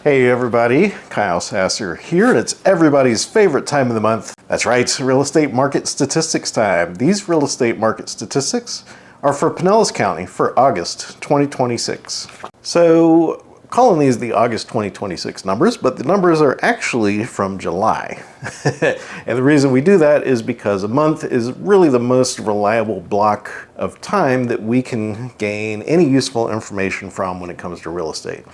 Hey everybody, Kyle Sasser here, and it's everybody's favorite time of the month. That's right, real estate market statistics time. These real estate market statistics are for Pinellas County for August 2026. So, calling these the August 2026 numbers, but the numbers are actually from July. And the reason we do that is because a month is really the most reliable block of time that we can gain any useful information from when it comes to real estate.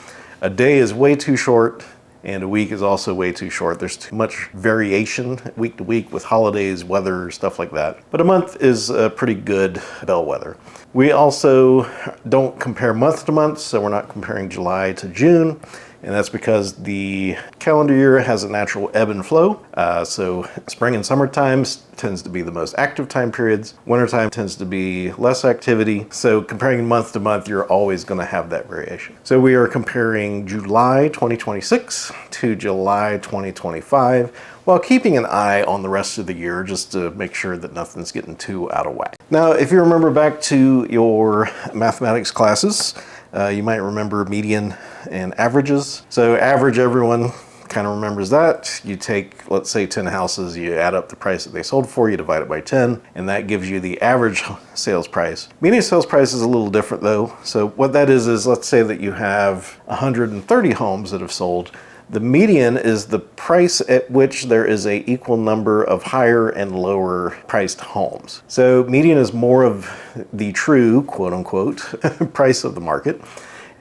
A day is way too short, and a week is also way too short. There's too much variation week to week with holidays, weather, stuff like that. But a month is a pretty good bellwether. We also don't compare month to month, so we're not comparing July to June, and that's because the calendar year has a natural ebb and flow. So spring and summer times tends to be the most active time periods. Wintertime tends to be less activity. So comparing month to month, you're always going to have that variation. So we are comparing July 2026 to July 2025 while keeping an eye on the rest of the year just to make sure that nothing's getting too out of whack. Now, if you remember back to your mathematics classes, you might remember median and averages. So average, everyone kind of remembers that. You take, let's say 10 houses, you add up the price that they sold for, you divide it by 10, and that gives you the average sales price. Median sales price is a little different though. So what that is let's say that you have 130 homes that have sold. The median is the price at which there is a equal number of higher and lower priced homes. So median is more of the true, quote unquote, price of the market.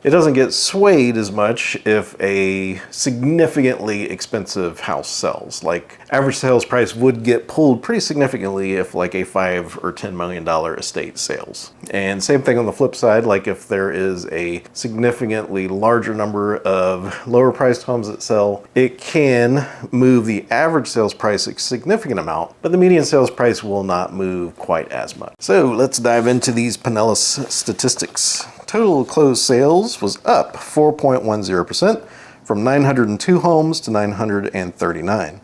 It doesn't get swayed as much if a significantly expensive house sells. Like average sales price would get pulled pretty significantly if like a $5 or $10 million estate sales. And same thing on the flip side, like if there is a significantly larger number of lower priced homes that sell, it can move the average sales price a significant amount, but the median sales price will not move quite as much. So let's dive into these Pinellas statistics. Total closed sales was up 4.10% from 902 homes to 939.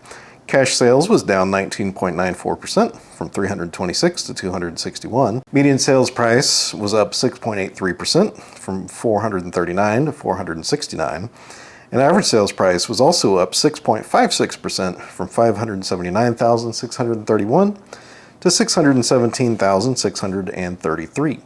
Cash sales was down 19.94% from 326 to 261. Median sales price was up 6.83% from 439 to 469. And average sales price was also up 6.56% from 579,631 to 617,633.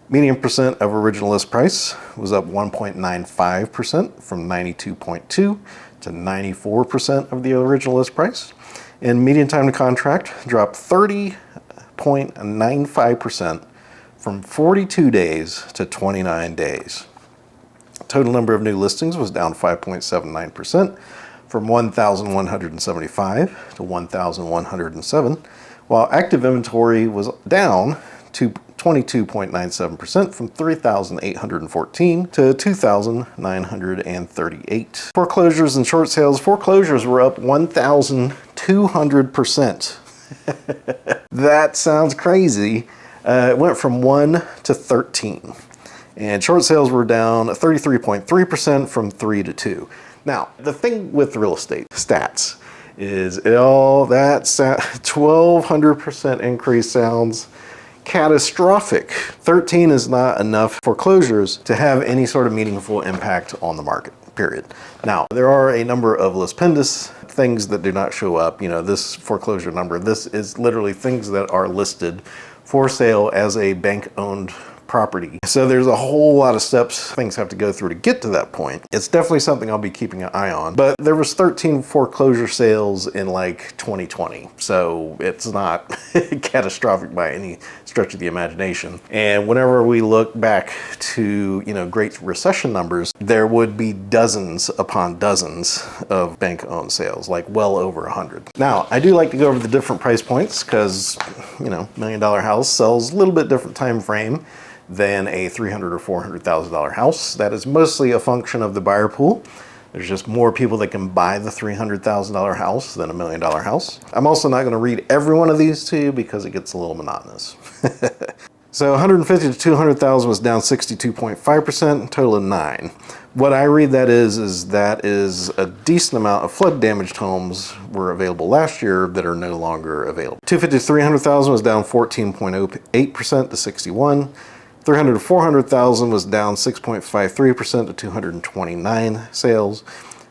Median percent of original list price was up 1.95% from 92.2 to 94% of the original list price. And median time to contract dropped 30.95% from 42 days to 29 days. Total number of new listings was down 5.79% from 1,175 to 1,107, while active inventory was down to 22.97% from 3,814 to 2,938. Foreclosures and short sales. Foreclosures were up 1,200%. That sounds crazy. It went from 1 to 13. And short sales were down 33.3% from 3 to 2. Now, the thing with real estate stats is all that 1,200% increase sounds catastrophic. 13 is not enough foreclosures to have any sort of meaningful impact on the market, period. Now, there are a number of lispendus things that do not show up. You know, this foreclosure number, this is literally things that are listed for sale as a bank-owned property. So there's a whole lot of steps things have to go through to get to that point. It's definitely something I'll be keeping an eye on, but there was 13 foreclosure sales in like 2020. So it's not catastrophic by any stretch of the imagination. And whenever we look back to, Great Recession numbers, there would be dozens upon dozens of bank-owned sales, like well over 100. Now, I do like to go over the different price points because, $1 million house sells a little bit different time frame than a $300,000 or $400,000 house. That is mostly a function of the buyer pool. There's just more people that can buy the $300,000 house than a $1 million house. I'm also not going to read every one of these to you because it gets a little monotonous. So 150 to 200,000 was down 62.5%, total of 9. What I read that is that is a decent amount of flood damaged homes were available last year that are no longer available. 250 to 300,000 was down 14.08% to 61. 300 to 400,000 was down 6.53% to 229 sales.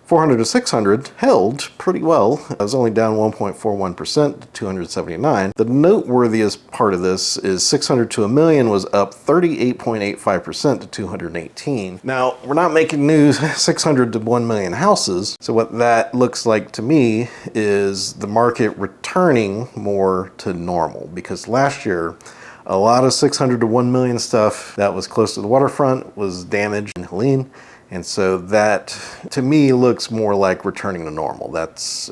400 to 600 held pretty well. It was only down 1.41% to 279. The noteworthiest part of this is 600 to a million was up 38.85% to 218. Now, we're not making news 600 to 1 million houses. So what that looks like to me is the market returning more to normal, because last year, a lot of 600 to 1 million stuff that was close to the waterfront was damaged in Helene. And so that, to me, looks more like returning to normal. That's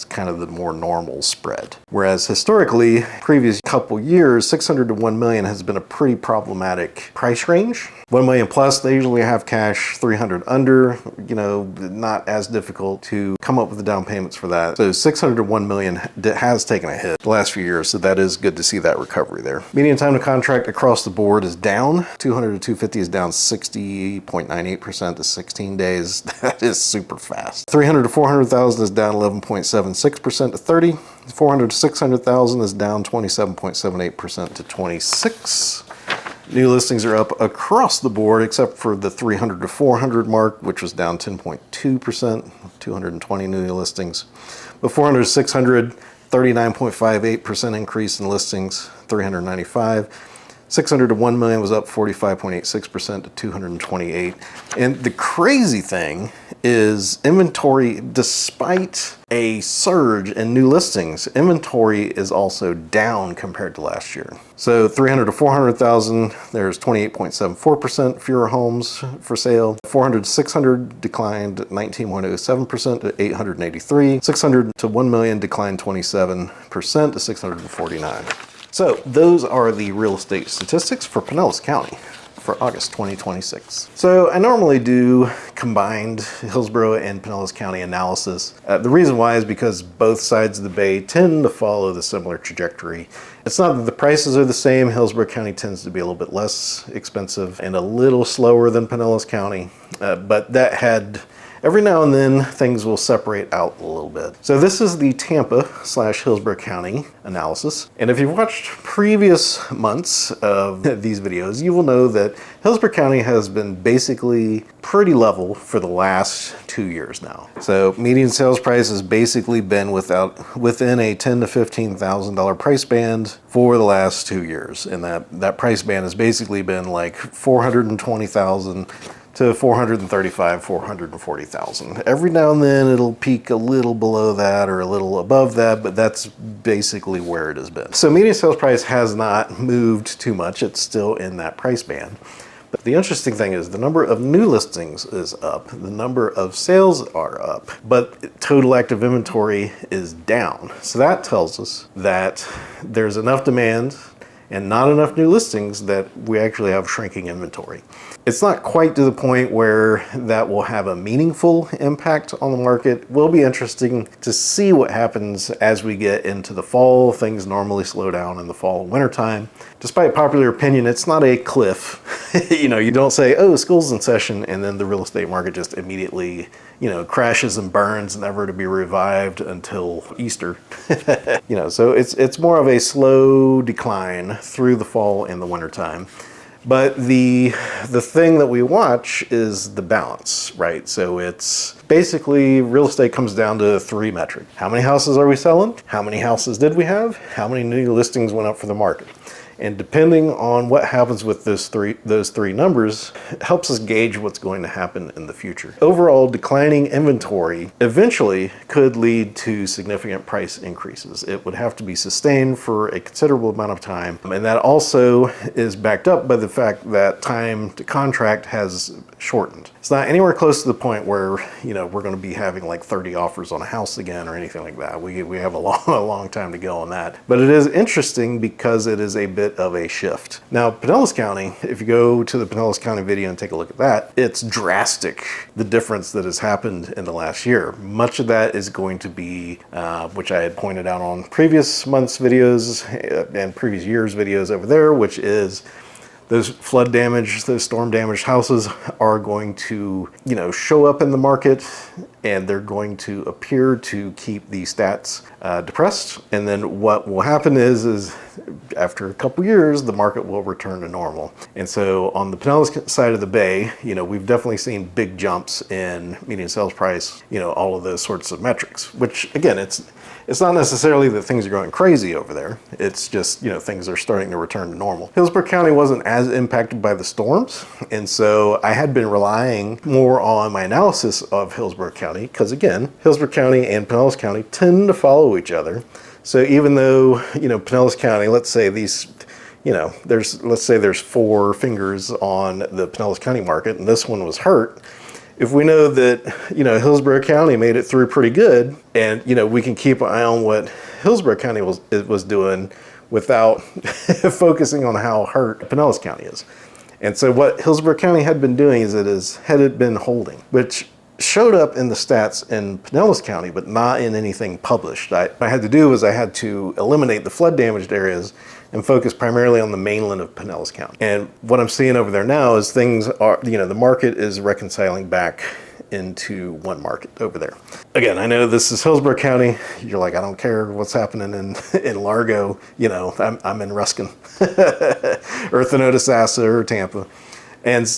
kind of the more normal spread. Whereas historically, previous couple years, 600 to 1 million has been a pretty problematic price range. 1 million plus, they usually have cash. 300 under, not as difficult to come up with the down payments for that. So 600 to 1 million has taken a hit the last few years. So that is good to see that recovery there. Median time to contract across the board is down. 200 to 250 is down 60.98% to 16 days. That is super fast. 300 to 400,000 is down 11.76% to 30. 400 to 600,000 is down 27.78% to 26. New listings are up across the board except for the 300 to 400 mark, which was down 10.2%, 220 new listings. But 400 to 600, 39.58% increase in listings, 395. 600 to 1 million was up 45.86% to 228. And the crazy thing is inventory, despite a surge in new listings, inventory is also down compared to last year. So 300 to 400,000, there's 28.74% fewer homes for sale. 400 to 600 declined 19.07% to 883. 600 to 1 million declined 27% to 649. So those are the real estate statistics for Pinellas County for August 2026. So I normally do combined Hillsborough and Pinellas County analysis. The reason why is because both sides of the bay tend to follow the similar trajectory. It's not that the prices are the same. Hillsborough County tends to be a little bit less expensive and a little slower than Pinellas County, but that had every now and then things will separate out a little bit. So this is the Tampa/Hillsborough County analysis. And if you've watched previous months of these videos, you will know that Hillsborough County has been basically pretty level for the last 2 years now. So median sales price has basically been within a $10,000 to $15,000 price band for the last 2 years. And that price band has basically been like $420,000 to $435,000, $440,000. Every now and then it'll peak a little below that or a little above that, but that's basically where it has been. So median sales price has not moved too much. It's still in that price band. But the interesting thing is the number of new listings is up, the number of sales are up, but total active inventory is down. So that tells us that there's enough demand and not enough new listings that we actually have shrinking inventory. It's not quite to the point where that will have a meaningful impact on the market. It will be interesting to see what happens as we get into the fall. Things normally slow down in the fall and winter time. Despite popular opinion, it's not a cliff. You don't say, oh, school's in session, and then the real estate market just immediately, crashes and burns, never to be revived until Easter. So it's more of a slow decline through the fall and the winter time. But the thing that we watch is the balance, right? So it's basically real estate comes down to 3 metrics. How many houses are we selling? How many houses did we have? How many new listings went up for the market? And depending on what happens with those three numbers, it helps us gauge what's going to happen in the future. Overall, declining inventory eventually could lead to significant price increases. It would have to be sustained for a considerable amount of time. And that also is backed up by the fact that time to contract has shortened. It's not anywhere close to the point where, we're going to be having like 30 offers on a house again or anything like that. We have a long time to go on that. But it is interesting because it is a bit of a shift. Now, Pinellas County, if you go to the Pinellas County video and take a look at that, it's drastic, the difference that has happened in the last year. Much of that is going to be, which I had pointed out on previous months' videos and previous years' videos over there, which is those flood damaged, those storm damaged houses are going to, show up in the market, and they're going to appear to keep the stats depressed. And then what will happen is after a couple years, the market will return to normal. And so on the Pinellas side of the bay, we've definitely seen big jumps in median sales price, all of those sorts of metrics, which again, it's not necessarily that things are going crazy over there. It's just, things are starting to return to normal. Hillsborough County wasn't as impacted by the storms. And so I had been relying more on my analysis of Hillsborough County because again, Hillsborough County and Pinellas County tend to follow each other. So even though, Pinellas County, let's say there's 4 fingers on the Pinellas County market and this one was hurt. If we know that, Hillsborough County made it through pretty good and, we can keep an eye on what Hillsborough County was doing without focusing on how hurt Pinellas County is. And so what Hillsborough County had been doing is it had been holding, which showed up in the stats in Pinellas County, but not in anything published. What I had to do was I had to eliminate the flood damaged areas and focus primarily on the mainland of Pinellas County. And what I'm seeing over there now is things are, the market is reconciling back into one market over there. Again, I know this is Hillsborough County. You're like, I don't care what's happening in Largo. I'm in Ruskin, or Thanodisassa, or Tampa.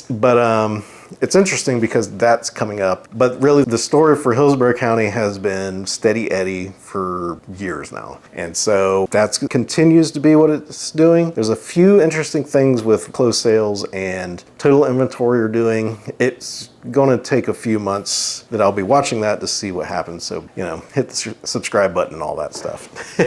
But it's interesting because that's coming up. But really the story for Hillsborough County has been steady Eddie for years now. And so that continues to be what it's doing. There's a few interesting things with closed sales and total inventory are doing. It's going to take a few months that I'll be watching that to see what happens. So, hit the subscribe button and all that stuff.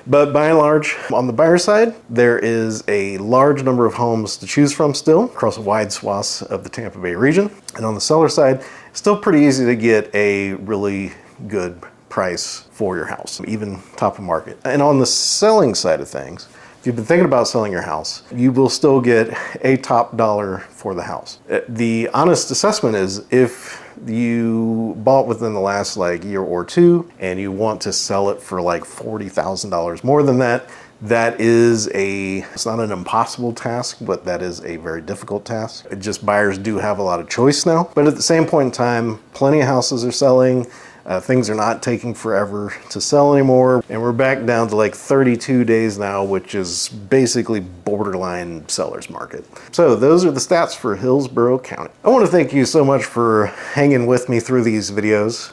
But by and large, on the buyer side, there is a large number of homes to choose from still across a wide swath of the Tampa Bay region. And on the seller side, it's still pretty easy to get a really good price for your house, even top of market. And on the selling side of things, if you've been thinking about selling your house, you will still get a top dollar for the house. The honest assessment is if you bought within the last year or two and you want to sell it for $40,000 more than that, it's not an impossible task, but that is a very difficult task. Buyers do have a lot of choice now, but at the same point in time, plenty of houses are selling. Things are not taking forever to sell anymore. And we're back down to 32 days now, which is basically borderline seller's market. So those are the stats for Hillsborough County. I want to thank you so much for hanging with me through these videos.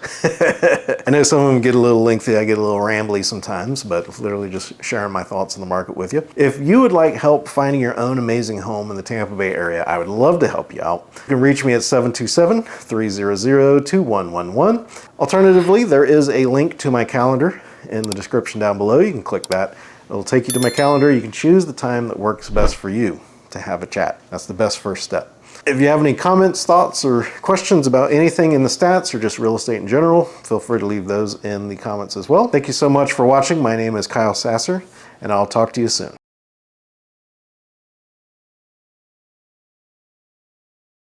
I know some of them get a little lengthy, I get a little rambly sometimes, but literally just sharing my thoughts on the market with you. If you would like help finding your own amazing home in the Tampa Bay area, I would love to help you out. You can reach me at 727-300-2111. Alternatively, there is a link to my calendar in the description down below. You can click that. It'll take you to my calendar. You can choose the time that works best for you to have a chat. That's the best first step. If you have any comments, thoughts, or questions about anything in the stats or just real estate in general, feel free to leave those in the comments as well. Thank you so much for watching. My name is Kyle Sasser, and I'll talk to you soon.